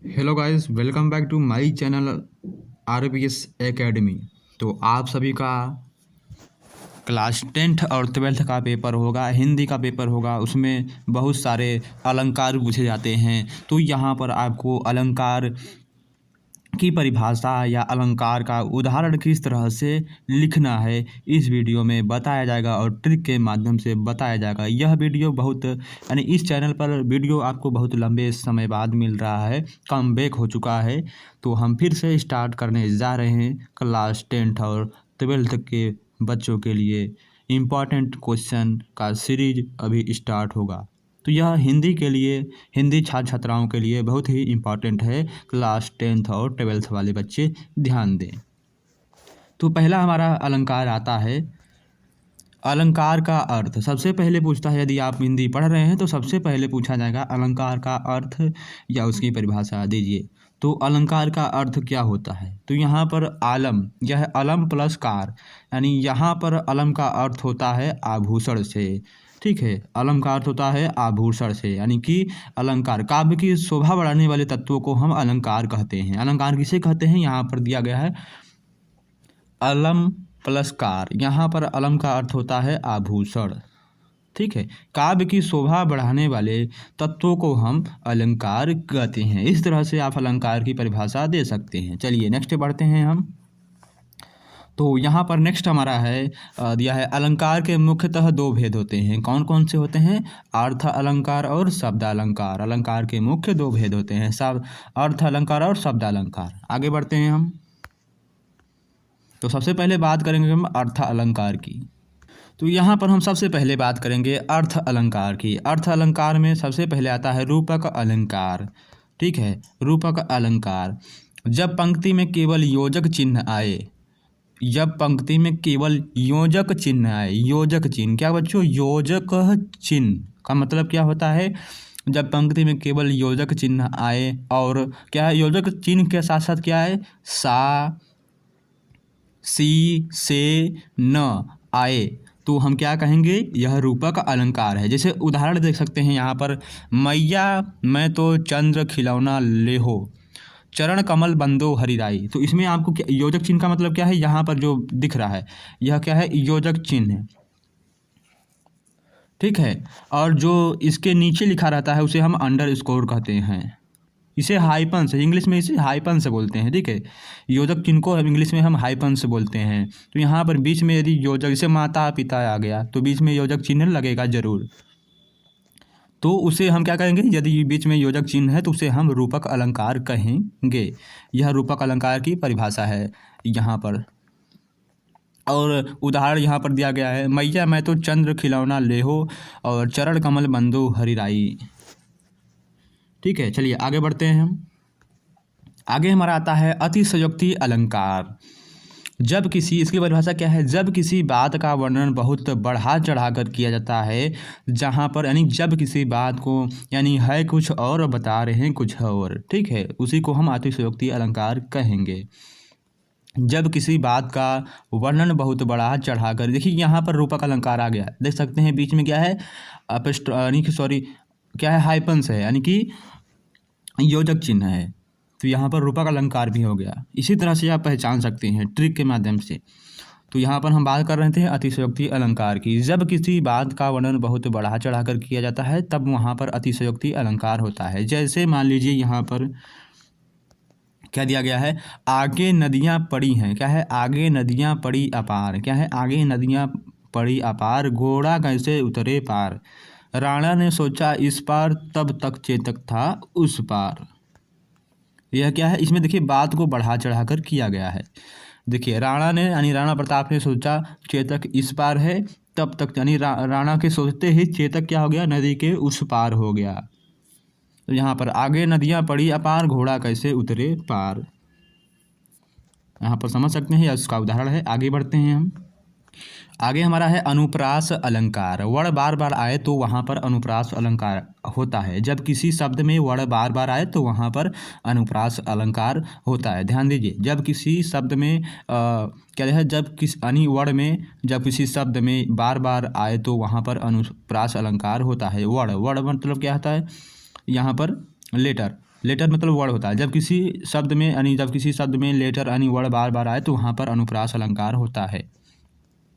Hello guys, welcome back to my channel RBS academy. तो आप सभी का क्लास 10th और 12th का पेपर होगा, हिंदी का पेपर होगा। उसमें बहुत सारे अलंकार पूछे जाते हैं। तो यहाँ पर आपको अलंकार की परिभाषा या अलंकार का उदाहरण किस तरह से लिखना है इस वीडियो में बताया जाएगा और ट्रिक के माध्यम से बताया जाएगा। यह वीडियो बहुत इस चैनल पर वीडियो आपको बहुत लंबे समय बाद मिल रहा है, कम बैक हो चुका है। तो हम फिर से स्टार्ट करने जा रहे हैं क्लास 10th और 12th के बच्चों के लिए इम्पॉर्टेंट क्वेश्चन का सीरीज अभी स्टार्ट होगा। तो यह हिंदी के लिए, हिंदी छात्र छात्राओं के लिए बहुत ही इम्पॉर्टेंट है। क्लास 10th और 12th वाले बच्चे ध्यान दें। तो पहला हमारा अलंकार आता है। अलंकार का अर्थ सबसे पहले पूछता है। यदि आप हिंदी पढ़ रहे हैं तो सबसे पहले पूछा जाएगा अलंकार का अर्थ या उसकी परिभाषा दीजिए। तो अलंकार का अर्थ क्या होता है? तो यहाँ पर आलम, यह अलम प्लस कार, यानी यहाँ पर अलम का अर्थ होता है आभूषण से। ठीक है, अलम का अर्थ होता है आभूषण से, यानी कि अलंकार काव्य की शोभा बढ़ाने वाले तत्वों को हम अलंकार कहते हैं। अलंकार किसे कहते हैं? यहाँ पर दिया गया है अलम प्लस कार। यहाँ पर अलम का अर्थ होता है आभूषण। ठीक है, काव्य की शोभा बढ़ाने वाले तत्वों को हम अलंकार कहते हैं। इस तरह से आप अलंकार की परिभाषा दे सकते हैं। चलिए नेक्स्ट बढ़ते हैं हम। तो यहाँ पर नेक्स्ट हमारा है दिया है अलंकार के मुख्यतः दो भेद होते हैं। कौन कौन से होते हैं? अर्थ अलंकार और शब्द अलंकार। अलंकार के मुख्य दो भेद होते हैं, सब अर्थ अलंकार और शब्द अलंकार। आगे बढ़ते हैं हम। तो सबसे पहले बात करेंगे हम अर्थ अलंकार की। तो यहाँ पर हम सबसे पहले बात करेंगे अर्थ अलंकार की। अर्थ अलंकार में सबसे पहले आता है रूपक अलंकार। ठीक है, रूपक अलंकार जब पंक्ति में केवल योजक चिन्ह आए, जब पंक्ति में केवल योजक चिन्ह आए। योजक चिन्ह क्या बच्चों? योजक चिन्ह का मतलब क्या होता है? जब पंक्ति में केवल योजक चिन्ह आए और क्या है, योजक चिन्ह के साथ साथ क्या है, सा सी से न आए, तो हम क्या कहेंगे? यह रूपक अलंकार है। जैसे उदाहरण देख सकते हैं यहाँ पर, मैया मैं तो चंद्र खिलौना ले हो, चरण कमल बंदो हरिराई। तो इसमें आपको क्या योजक चिन्ह का मतलब क्या है? यहाँ पर जो दिख रहा है यह क्या है? योजक चिन्ह। ठीक है, और जो इसके नीचे लिखा रहता है उसे हम अंडर स्कोर कहते हैं। इसे हाइपन से, इंग्लिश में इसे हाइपन से बोलते हैं। ठीक है, योजक चिन्ह को इंग्लिश में हम हाइपन से बोलते हैं। तो यहाँ पर बीच में यदि योजक, जैसे माता पिता आ गया तो बीच में योजक चिन्ह लगेगा जरूर, तो उसे हम क्या कहेंगे? यदि बीच में योजक चिन्ह है तो उसे हम रूपक अलंकार कहेंगे। यह रूपक अलंकार की परिभाषा है यहाँ पर। और उदाहरण यहाँ पर दिया गया है, मैया मैं तो चंद्र खिलौना ले हो और चरण कमल बंदो हरिराई। ठीक है, चलिए आगे बढ़ते हैं हम। आगे हमारा आता है अतिशयोक्ति अलंकार। जब किसी, इसकी परिभाषा क्या है? जब किसी बात का वर्णन बहुत बढ़ा चढ़ाकर किया जाता है, जहाँ पर यानी जब किसी बात को यानी है कुछ और बता रहे हैं कुछ और। ठीक है, उसी को हम अतिशयोक्ति अलंकार कहेंगे। जब किसी बात का वर्णन बहुत बढ़ा चढ़ाकर, देखिए यहाँ पर रूपक अलंकार आ गया, देख सकते हैं बीच में क्या है? क्या है? हाइपन्स है, यानी कि योजक चिन्ह है। तो यहाँ पर रूपक अलंकार भी हो गया। इसी तरह से आप पहचान सकते हैं ट्रिक के माध्यम से। तो यहाँ पर हम बात कर रहे थे अतिशयोक्ति अलंकार की। जब किसी बात का वर्णन बहुत बढ़ा चढ़ाकर किया जाता है तब वहाँ पर अतिशयोक्ति अलंकार होता है। जैसे मान लीजिए यहाँ पर क्या दिया गया है? आगे नदियाँ पड़ी हैं। क्या है? आगे नदियाँ पड़ी अपार। क्या है? आगे नदियाँ पड़ी अपार, घोड़ा कैसे उतरे पार। राणा ने सोचा इस पार, तब तक चेतक था उस पार। यह क्या है? इसमें देखिए बात को बढ़ा चढ़ाकर किया गया है। देखिए राणा ने यानी राणा प्रताप ने सोचा चेतक इस पार है, तब तक यानी राणा के सोचते ही चेतक क्या हो गया? नदी के उस पार हो गया। तो यहाँ पर आगे नदियाँ पड़ी अपार, घोड़ा कैसे उतरे पार, यहाँ पर समझ सकते हैं। इसका उदाहरण है। आगे बढ़ते हैं हम। आगे हमारा है अनुप्रास अलंकार। वर्ण बार बार आए तो वहाँ पर अनुप्रास अलंकार होता है। जब किसी शब्द में वर्ण बार बार आए तो वहाँ पर अनुप्रास अलंकार होता है। ध्यान दीजिए, जब किसी शब्द में क्या है? जब किस यानी वर्ण में जब किसी शब्द में बार बार आए तो वहाँ पर अनुप्रास अलंकार होता है। वर्ण मतलब क्या होता है? यहाँ पर लेटर, लेटर मतलब वर्ड होता है। जब किसी शब्द में यानी जब किसी शब्द में लेटर यानी वर्ड बार बार आए तो वहाँ पर अनुप्रास अलंकार होता है।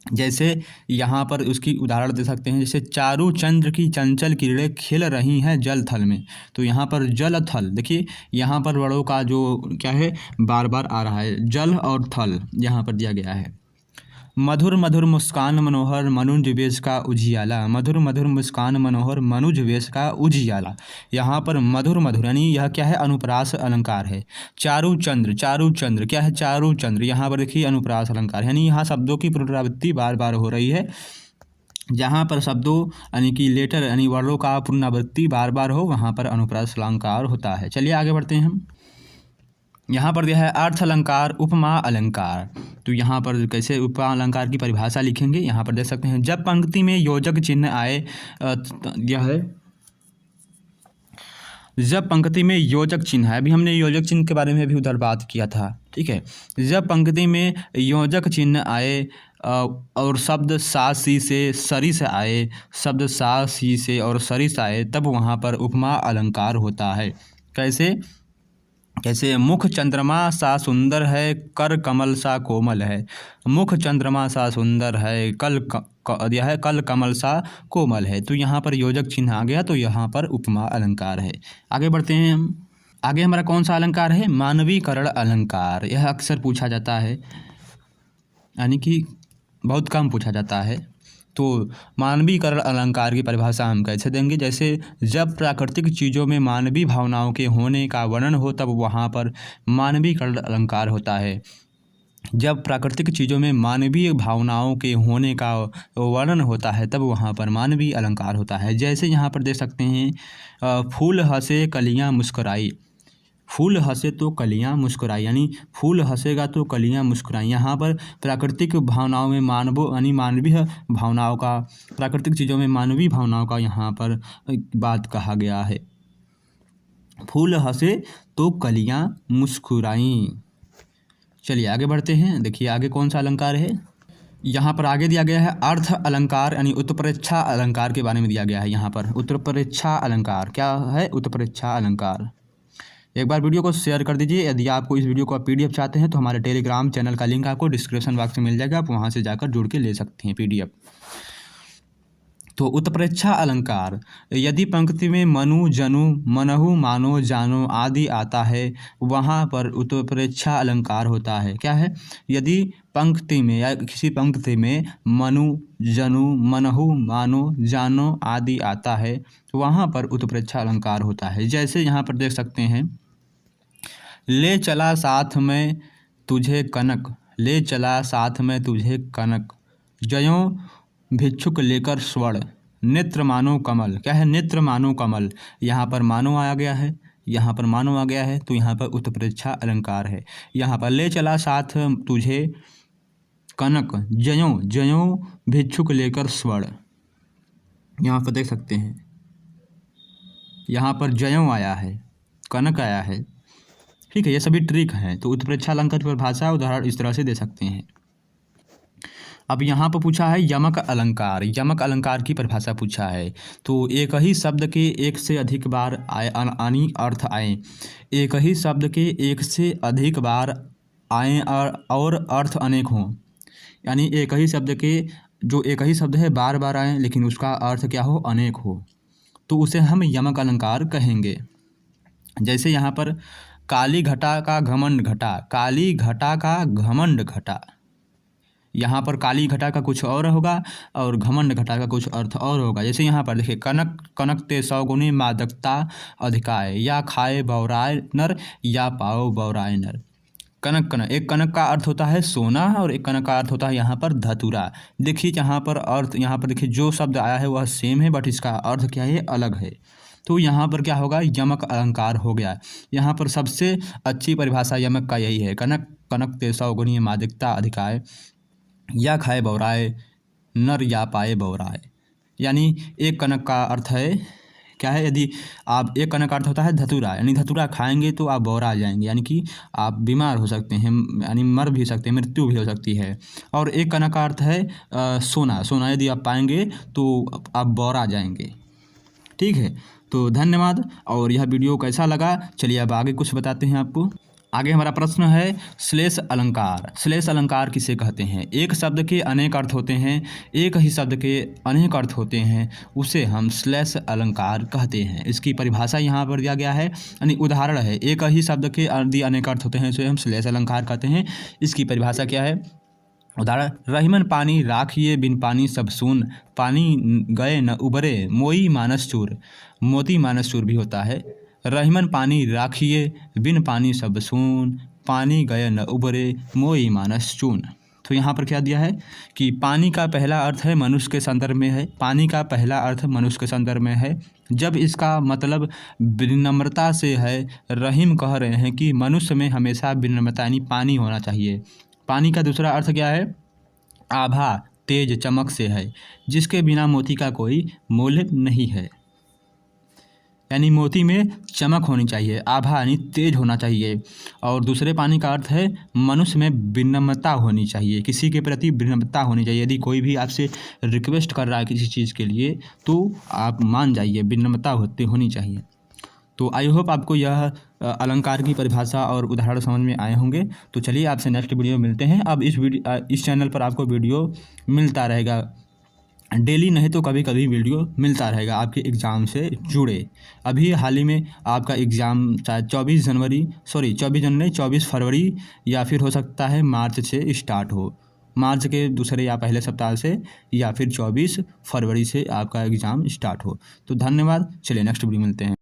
जैसे यहाँ पर उसकी उदाहरण दे सकते हैं, जैसे चारू चंद्र की चंचल किरणें खिल रही हैं जल थल में। तो यहाँ पर जल थल, देखिए यहाँ पर वर्डों का जो क्या है बार बार आ रहा है, जल और थल यहाँ पर दिया गया है। मधुर मधुर मुस्कान मनोहर मनुज वेश का उजियाला, मधुर मधुर मुस्कान मनोहर मनुज वेश का उजियाला। यहाँ पर मधुर मधुर यानी यह क्या है अनुप्रास अलंकार है। चारू चंद्र क्या है चारू चंद्र, यहाँ पर देखिए अनुप्रास अलंकार यानी यहाँ शब्दों की पुनरावृत्ति बार बार हो रही है। जहाँ पर शब्दों यानी कि लेटर यानी वर्डों का पुनरावृत्ति बार बार हो वहाँ पर अनुप्रास अलंकार होता है। चलिए आगे बढ़ते हैं हम। यहाँ पर दिया है अर्थ अलंकार उपमा अलंकार। तो यहाँ पर कैसे उपमा अलंकार की परिभाषा लिखेंगे, यहाँ पर देख सकते हैं, जब पंक्ति में योजक चिन्ह आए, यह है जब पंक्ति में योजक चिन्ह है, अभी हमने योजक चिन्ह के बारे में भी उधर बात किया था, ठीक है। जब पंक्ति में योजक चिन्ह आए और शब्द सा सी से सरी से आए, शब्द सा सी से और सरी से आए, तब वहाँ पर उपमा अलंकार होता है। कैसे मुख चंद्रमा सा सुंदर है कर कमल सा कोमल है, मुख चंद्रमा सा सुंदर है यह है कल कमल सा कोमल है। तो यहाँ पर योजक चिन्ह आ गया तो यहाँ पर उपमा अलंकार है। आगे बढ़ते हैं हम। आगे हमारा कौन सा अलंकार है, मानवीकरण अलंकार। यह अक्सर पूछा जाता है यानी कि बहुत कम पूछा जाता है। तो मानवीकरण अलंकार की परिभाषा हम कैसे देंगे, जैसे जब प्राकृतिक चीज़ों में मानवीय भावनाओं के होने का वर्णन हो तब वहाँ पर मानवीकरण अलंकार होता है। जब प्राकृतिक चीज़ों में मानवीय भावनाओं के होने का वर्णन होता है तब वहाँ पर मानवीय अलंकार होता है। जैसे यहाँ पर देख सकते हैं, फूल हंसे कलियाँ मुस्कुराई, फूल हंसे तो कलियाँ मुस्कुराई यानी फूल हंसेगा तो कलियाँ मुस्कुराई। यहाँ पर प्राकृतिक भावनाओं में मानवीय भावनाओं का, प्राकृतिक चीज़ों में मानवीय भावनाओं का यहाँ पर बात कहा गया है। फूल हंसे तो कलियाँ मुस्कुराई। चलिए आगे बढ़ते हैं। देखिए आगे कौन सा अलंकार है, यहाँ पर आगे दिया गया है अर्थ अलंकार यानी उत्प्रेक्षा अलंकार के बारे में दिया गया है। यहाँ पर उत्प्रेक्षा अलंकार क्या है, उत्प्रेक्षा अलंकार। एक बार वीडियो को शेयर कर दीजिए। यदि आपको इस वीडियो को PDF चाहते हैं तो हमारे टेलीग्राम चैनल का लिंक आपको डिस्क्रिप्शन बॉक्स में मिल जाएगा, आप वहां से जाकर जुड़ के ले सकते हैं PDF। तो उत्प्रेक्षा अलंकार, यदि पंक्ति में मनु जनु मनहु मानो जानो आदि आता है वहाँ पर उत्प्रेक्षा अलंकार होता है। क्या है, यदि पंक्ति में या किसी पंक्ति में मनु जनु मनहु मानो जानो आदि आता है तो वहाँ पर उत्प्रेक्षा अलंकार होता है। जैसे यहाँ पर देख सकते हैं, ले चला साथ में तुझे कनक, ले चला साथ में तुझे कनक, जयों भिक्षुक लेकर स्वर्ण, नेत्र मानो कमल। क्या है, नेत्र मानो कमल। यहाँ पर मानो आ गया है, यहाँ पर मानो आ गया है तो यहाँ पर उत्प्रेक्षा अलंकार है। यहाँ पर ले चला साथ तुझे कनक, जयों भिक्षुक लेकर स्वर्ण, यहाँ पर देख सकते हैं, यहाँ पर जयों आया है, कनक आया है, ठीक है। ये सभी ट्रिक हैं। तो उत्प्रेक्षा अलंकार की परिभाषा उदाहरण इस तरह से दे सकते हैं। अब यहाँ पर पूछा है यमक अलंकार, यमक अलंकार की परिभाषा पूछा है। तो एक ही शब्द के एक से अधिक बार आए अर्थ आए, एक ही शब्द के एक से अधिक बार आए और अर्थ अनेक हों, यानी एक ही शब्द के जो एक ही शब्द है बार बार आए लेकिन उसका अर्थ क्या हो, अनेक हो, तो उसे हम यमक अलंकार कहेंगे। जैसे यहाँ पर काली घटा का घमंड घटा, काली घटा का घमंड घटा, यहाँ पर काली घटा का कुछ और होगा और घमंड घटा का कुछ अर्थ और होगा। जैसे यहाँ पर देखिए, कनक कनक ते 100 गुनी मादकता अधिकाय, या खाए बौराय नर या पाओ बौराय नर। कनक कनक, एक कनक का अर्थ होता है सोना और एक कनक का अर्थ होता है यहाँ पर धतूरा। देखिए यहाँ पर अर्थ, यहाँ पर देखिए जो शब्द आया है वह सेम है बट इसका अर्थ क्या है, अलग है। तो यहाँ पर क्या होगा, यमक अलंकार हो गया। यहाँ पर सबसे अच्छी परिभाषा यमक का यही है, कनक कनक ते 100 गुनी मादकता अधिकाय, या खाए बौराए नर या पाए बौराए। यानी एक कनक का अर्थ है क्या है, यदि आप एक कनक का अर्थ होता है धतूरा, यानी धतूरा खाएंगे तो आप बौरा जाएंगे, यानी कि आप बीमार हो सकते हैं, यानी मर भी सकते हैं, मृत्यु भी हो सकती है। और एक कनक का अर्थ है सोना, सोना यदि आप पाएंगे तो आप बौरा जाएंगे, ठीक है। तो धन्यवाद। और यह वीडियो कैसा लगा, चलिए अब आगे कुछ बताते हैं आपको। आगे हमारा प्रश्न है श्लेष अलंकार। श्लेष अलंकार किसे कहते हैं? एक शब्द के अनेक अर्थ होते हैं, एक ही शब्द के अनेक अर्थ होते हैं, उसे हम श्लेष अलंकार कहते हैं। इसकी परिभाषा यहाँ पर दिया गया है, यानी उदाहरण है, एक ही शब्द के यदि अनेक अर्थ होते हैं उसे हम श्लेष अलंकार कहते हैं। इसकी परिभाषा क्या है? उदाहरण, रहीमन पानी राखिए बिन पानी सब सून, पानी गए न उबरे मोई मानस चूर। मोती मानस चूर भी होता है। रहीमन पानी राखिए बिन पानी सब सून, पानी गए न उबरे मोई मानस चून। तो यहाँ पर क्या दिया है कि पानी का पहला अर्थ है मनुष्य के संदर्भ में है। पानी का पहला अर्थ मनुष्य के संदर्भ में है। जब इसका मतलब विनम्रता से है, रहीम कह रहे हैं कि मनुष्य में हमेशा विनम्रता यानी पानी होना चाहिए। पानी का दूसरा अर्थ क्या है? आभा, तेज, चमक से है, जिसके बिना मोती का कोई मूल्य नहीं है। यानी मोती में चमक होनी चाहिए, आभा यानी तेज होना चाहिए। और दूसरे पानी का अर्थ है मनुष्य में विनम्रता होनी चाहिए, किसी के प्रति विनम्रता होनी चाहिए। यदि कोई भी आपसे रिक्वेस्ट कर रहा है किसी चीज़ के लिए तो आप मान जाइए, विनम्रता होनी चाहिए। तो आई होप आपको यह अलंकार की परिभाषा और उदाहरण समझ में आए होंगे। तो चलिए आपसे नेक्स्ट वीडियो मिलते हैं। अब इस चैनल पर आपको वीडियो मिलता रहेगा डेली, नहीं तो कभी कभी वीडियो मिलता रहेगा आपके एग्ज़ाम से जुड़े। अभी हाल ही में आपका एग्ज़ाम शायद 24 फरवरी या फिर हो सकता है मार्च से स्टार्ट हो, मार्च के दूसरे या पहले सप्ताह से, या फिर 24 फरवरी से आपका एग्ज़ाम स्टार्ट हो। तो धन्यवाद, चलिए नेक्स्ट वीडियो मिलते हैं।